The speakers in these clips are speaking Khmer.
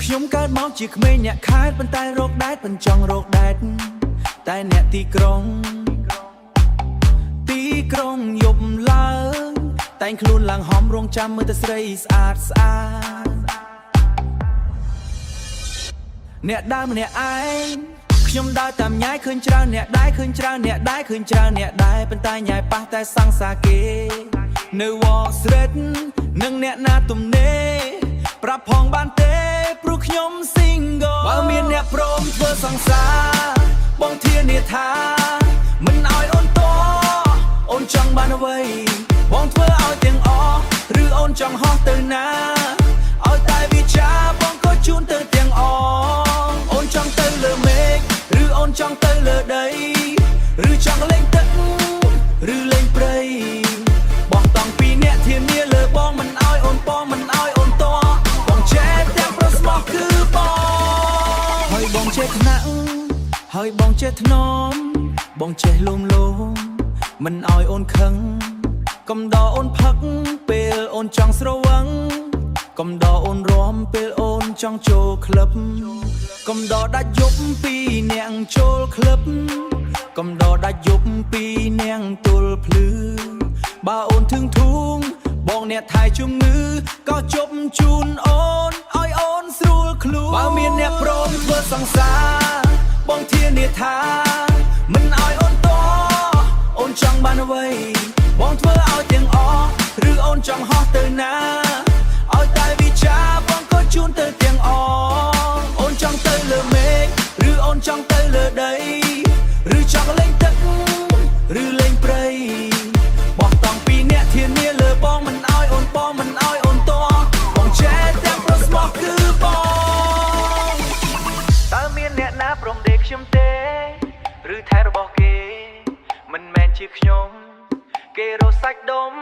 ខ្ញុំកើតមកជាក្មេងអ្នកខេត្តប៉ុន្តែរោគដែតមិនចង់រោគដែតតែអ្នកទីក្រុងយប់ឡើងតែងខ្លួនឡើងហំរងចាំមើលតែស្រីស្អាតស្អាតអ្នកដើរម្នាក់ឯងខ្ញុំដើរតាមញ៉ាយឃើញច្រើនអ្នកដែរឃើញច្រើនអ្នកដែរឃើញច្រើនអ្នកដែរប៉ុន្តែញ៉ាយប៉ះតែសង្សារគេនៅ Wall Street នឹងអ្នកណាទំនេរប្រាប់ផងបានទេព្រោះខ្ញុំ single បើមានអ្នកព្រមធ្វើសង្សារបងធានាថាមិនឲ្យអូនតអូនចង់បានអ្វីបងធ្វើឲ្យទាំងអស់ឬអូនចង់ហោះទៅណាឲ្យតែវាចាបងក៏ជូនទៅទាំងអស់អូនចង់ទៅលើមេឃឬអូនចង់ទៅលើដីឬចង់លេងទឹកឬលេងព្រៃបោះតង់ពីអ្នកធានាលើបងមិនឲ្យអូនបងមិនឲ្យអូនតបងចេះទាំងប្រស្មោះគឺបងហើយបងចេះថ្នាក់ហើយបងចេះថ្នមបងចេះលំលោមមិនឲ្យអូនខឹងកុំដកអូនផឹកពេលអូនចង់ស្រវឹងកុំដកអូនរំពេលអូនចង់ចូលក្លឹបកុំដកដាច់យប់ពីអ្នកចូលក្លឹបកុំដកដាច់យប់ពីអ្នកទល់ភ្លឺបើអូនធឹងធូងបងអ្នកថែជំងឺក៏ជប់ជូនអូនឲ្យអូនស្រួលខ្លួនបើមានអ្នកព្រមធ្វើសង្សារបងធានាថាមិនឲ្យអូនតអូនចង់បានអ្វីបងធ្វើឲ្យទាំងអស់ឬអូនចង់ហោះទៅណាឲ្យតែវាចាបងក៏ជូនទៅទាំងអស់អូនចង់ទៅលើមេឃឬអូនចង់ទៅលើដីឬចង់លេងទឹកឬលេងព្រៃបោះតង់ពីអ្នកធានាលើបងមិនឲ្យអូនបងមិនឲ្យអូនតបងចេះទាំងប្រស្មោះគឺបងតើមានអ្នកណាព្រមដេកខ្ញុំទេឬថែរបស់គេមិនមែនជាខ្ញុំគេរកសាច់ដុំ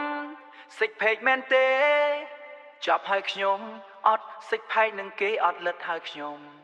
សិចផេកមែនទេចាប់ឲ្យខ្ញុំអត់សិចផែកនឹងគេអត់លិតឲ្យខ្ញុំ